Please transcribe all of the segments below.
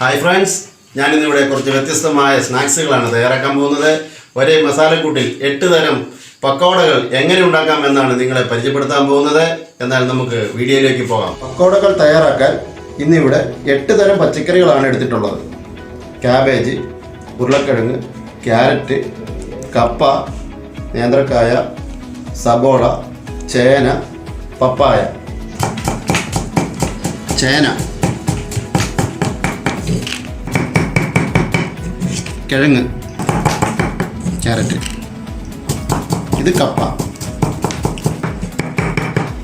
Hi friends, ഞാനിന്നിവിടെ കുറച്ച് വ്യത്യസ്തമായ സ്നാക്സുകളാണ് തയ്യാറാക്കാൻ പോകുന്നത്. ഒരേ മസാലക്കൂട്ടിൽ 8 തരം പക്കോടകൾ എങ്ങനെ ഉണ്ടാക്കാമെന്നാണ് നിങ്ങളെ പരിചയപ്പെടുത്താൻ പോകുന്നത്. എന്നാൽ നമുക്ക് വീഡിയോയിലേക്ക് പോകാം. പക്കോടകൾ തയ്യാറാക്കാൻ ഇന്നിവിടെ 8 തരം പച്ചക്കറികളാണ് എടുത്തിട്ടുള്ളത്. ക്യാബേജ്, ഉരുളക്കിഴങ്ങ്, ക്യാരറ്റ്, കപ്പ, നേന്ത്രക്കായ, സബോള, ചേന, പപ്പായ. ചേന, കിഴങ്ങ്, ക്യാരറ്റ്, ഇത് കപ്പ,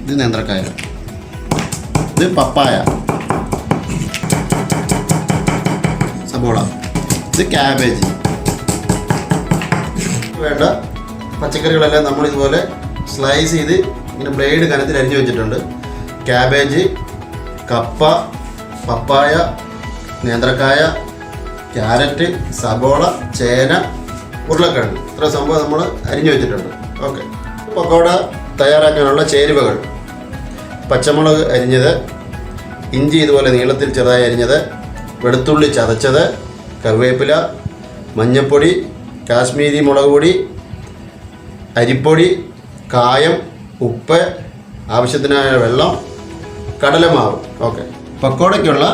ഇത് നേന്ത്രക്കായ, ഇത് പപ്പായ, സബോള, ഇത് ക്യാബേജ്. വേണ്ട പച്ചക്കറികളെല്ലാം നമ്മളിതുപോലെ സ്ലൈസ് ചെയ്ത് ഇങ്ങനെ ബ്ലേഡ് കനത്തിൽ അരിഞ്ഞു വെച്ചിട്ടുണ്ട്. ക്യാബേജ്, കപ്പ, പപ്പായ, നേന്ത്രക്കായ, ക്യാരറ്റ്, സബോള, ചേന, ഉരുളക്കിഴങ്ങ്, ഇത്ര സംഭവം നമ്മൾ അരിഞ്ഞു വെച്ചിട്ടുണ്ട്. ഓക്കെ, പക്കോട തയ്യാറാക്കാനുള്ള ചേരുവകൾ: പച്ചമുളക് അരിഞ്ഞത്, ഇഞ്ചി ഇതുപോലെ നീളത്തിൽ ചെറുതായി അരിഞ്ഞത്, വെളുത്തുള്ളി ചതച്ചത്, കറിവേപ്പില, മഞ്ഞൾപ്പൊടി, കാശ്മീരി മുളക് പൊടി, അരിപ്പൊടി, കായം, ഉപ്പ്, ആവശ്യത്തിനായ വെള്ളം, കടലമാവ്. ഓക്കെ, പക്കോടയ്ക്കുള്ള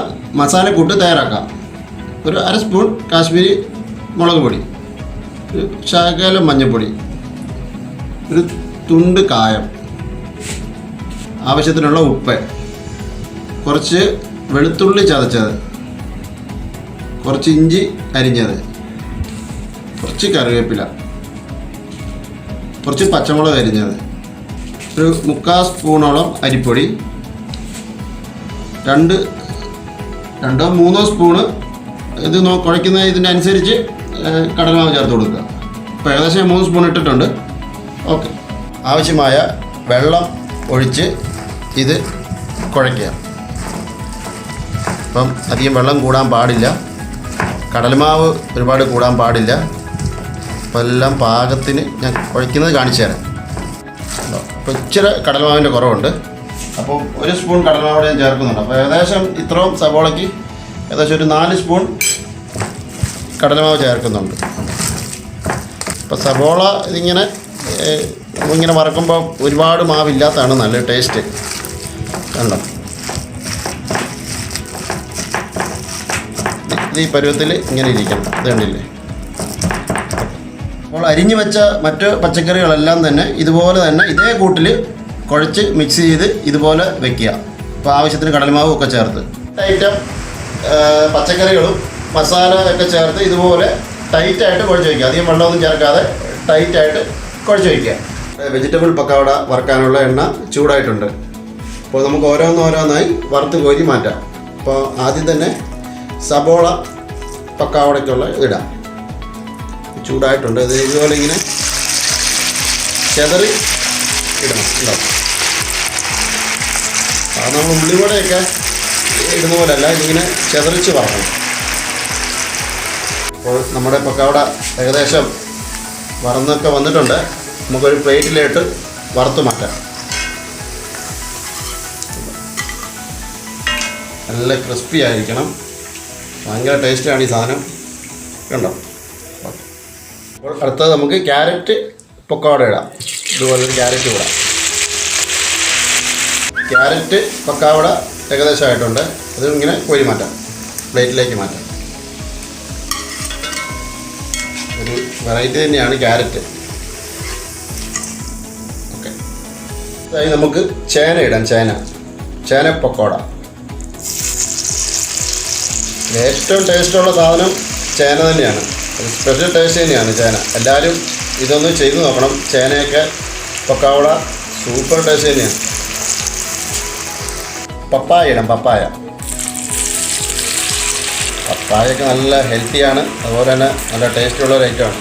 മസാലക്കൂട്ട് തയ്യാറാക്കാം. ഒരു 1/2 സ്പൂൺ കാശ്മീരി മുളക് പൊടി, ഒരു ശകലം മഞ്ഞൾപ്പൊടി, ഒരു തുണ്ട് കായം, ആവശ്യത്തിനുള്ള ഉപ്പ്, കുറച്ച് വെളുത്തുള്ളി ചതച്ചത്, കുറച്ച് ഇഞ്ചി അരിഞ്ഞത്, കുറച്ച് കറിവേപ്പില, കുറച്ച് പച്ചമുളക് അരിഞ്ഞത്, ഒരു 3/4 സ്പൂണോളം അരിപ്പൊടി, 2-3 സ്പൂണ് ഇത് കുഴയ്ക്കുന്ന ഇതിൻ്റെ അനുസരിച്ച് കടലമാവ് ചേർത്ത് കൊടുക്കുക. ഇപ്പോൾ ഏകദേശം 3 സ്പൂൺ ഇട്ടിട്ടുണ്ട്. ഓക്കെ, ആവശ്യമായ വെള്ളം ഒഴിച്ച് ഇത് കുഴയ്ക്കുക. അപ്പം അധികം വെള്ളം കൂടാൻ പാടില്ല, കടലമാവ് ഒരുപാട് കൂടാൻ പാടില്ല. അപ്പോൾ എല്ലാം പാകത്തിന് ഞാൻ കുഴയ്ക്കുന്നത് കാണിച്ചു തരാം. അപ്പോൾ ഇച്ചിരി കടലമാവിൻ്റെ കുറവുണ്ട്, അപ്പോൾ 1 സ്പൂൺ കടലമാവ് ഞാൻ ചേർക്കുന്നുണ്ട്. അപ്പോൾ ഏകദേശം ഇത്രയും സബോളയ്ക്ക് ഏകദേശം ഒരു 4 സ്പൂൺ കടലമാവ് ചേർക്കുന്നുണ്ട്. അപ്പോൾ സബോള ഇതിങ്ങനെ ഇങ്ങനെ വറക്കുമ്പോൾ ഒരുപാട് മാവില്ലാത്തതാണ് നല്ല ടേസ്റ്റ്. കണ്ടോ, ഇത് ഈ പരുവത്തിൽ ഇങ്ങനെ ഇരിക്കണം. ഇത് കണ്ടില്ലേ? അപ്പോൾ അരിഞ്ഞു വെച്ച മറ്റ് പച്ചക്കറികളെല്ലാം തന്നെ ഇതുപോലെ തന്നെ ഇതേ കൂട്ടിൽ കുഴച്ച് മിക്സ് ചെയ്ത് ഇതുപോലെ വെക്കുക. അപ്പോൾ ആവശ്യത്തിന് കടലമാവും ഒക്കെ ചേർത്ത് ഐറ്റം പച്ചക്കറികളും മസാല ഒക്കെ ചേർത്ത് ഇതുപോലെ ടൈറ്റായിട്ട് കുഴച്ച് വയ്ക്കുക. അധികം വെള്ളമൊന്നും ചേർക്കാതെ ടൈറ്റായിട്ട് കുഴച്ച് വയ്ക്കുക. വെജിറ്റബിൾ പക്കവട വറുക്കാനുള്ള എണ്ണ ചൂടായിട്ടുണ്ട്. അപ്പോൾ നമുക്ക് ഓരോന്നായി വറുത്ത് കോരി മാറ്റാം. അപ്പോൾ ആദ്യം തന്നെ സബോള പക്കവടയ്ക്കുള്ള ഇടാം. ചൂടായിട്ടുണ്ട്. ഇത് ഇതുപോലെ ഇങ്ങനെ ചെതറി ഇടണം. ഉണ്ടാവും. അത് നമ്മൾ ഉള്ളിവടയൊക്കെ ഇടുന്ന പോലെയല്ല, ഇതിങ്ങനെ ചെതറിച്ച് വറക്കണം. അപ്പോൾ നമ്മുടെ പക്കവട ഏകദേശം വറന്നൊക്കെ വന്നിട്ടുണ്ട്. നമുക്കൊരു പ്ലേറ്റിലിട്ട് വറുത്ത് മാറ്റാം. നല്ല ക്രിസ്പി ആയിരിക്കണം, ഭയങ്കര ടേസ്റ്റാണ് ഈ സാധനം. കണ്ടോ? അപ്പോൾ അടുത്തത് നമുക്ക് ക്യാരറ്റ് പക്കവട ഇടാം. ഇതുപോലൊരു ക്യാരറ്റ് ഇടാം. ക്യാരറ്റ് പക്കവട ഏകദേശമായിട്ടുണ്ട്. അത് ഇങ്ങനെ കോരി മാറ്റാം, പ്ലേറ്റിലേക്ക് മാറ്റാം. ഒരു വെറൈറ്റി തന്നെയാണ് ക്യാരറ്റ്. ഓക്കെ, അതായത് നമുക്ക് ചേന ഇടാം. ചേന പക്കോട ഏറ്റവും ടേസ്റ്റുള്ള സാധനം ചേന തന്നെയാണ്. സ്പെഷ്യൽ ടേസ്റ്റ് തന്നെയാണ് ചേന. എല്ലാവരും ഇതൊന്ന് ചെയ്ത് നോക്കണം. ചേനയൊക്കെ പക്കവട സൂപ്പർ ടേസ്റ്റ് തന്നെയാണ്. പപ്പായ ഇടാം. പപ്പായൊക്കെ നല്ല ഹെൽത്തിയാണ്, അതുപോലെ തന്നെ നല്ല ടേസ്റ്റുള്ള ഒരു ഐറ്റമാണ്.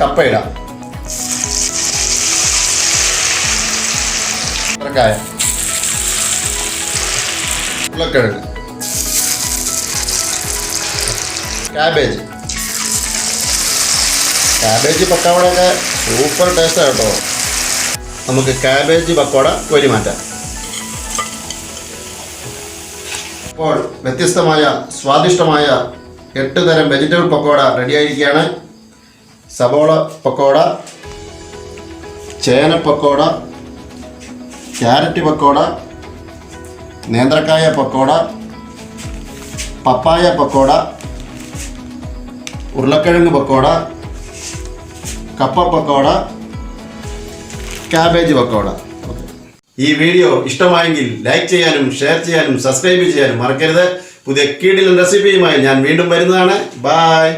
കപ്പ ഇടാം. നേന്ത്രക്കായ, ഉരുളക്കിഴങ്ങ്, ക്യാബേജ് പക്കവടയൊക്കെ സൂപ്പർ ടേസ്റ്റാണ് കേട്ടോ. നമുക്ക് കാബേജ് പക്കോട കോരി മാറ്റാം. അപ്പോൾ വ്യത്യസ്തമായ സ്വാദിഷ്ടമായ 8 തരം വെജിറ്റബിൾ പക്കോട റെഡിയായിരിക്കുകയാണ്. സബോള പക്കോട, ചേന പക്കോട, ക്യാരറ്റ് പക്കോട, നേന്ത്രക്കായ പക്കോട, പപ്പായ പക്കോട, ഉരുളക്കിഴങ്ങ് പക്കോട, കപ്പ പക്കോട, കാബേജ് പക്കോട. ഈ വീഡിയോ ഇഷ്ടമായെങ്കിൽ ലൈക്ക് ചെയ്യാനും ഷെയർ ചെയ്യാനും സബ്സ്ക്രൈബ് ചെയ്യാനും മറക്കരുത്. പുതിയ കിടിലൻ റെസിപ്പിയുമായി ഞാൻ വീണ്ടും വരുന്നതാണ്. ബൈ.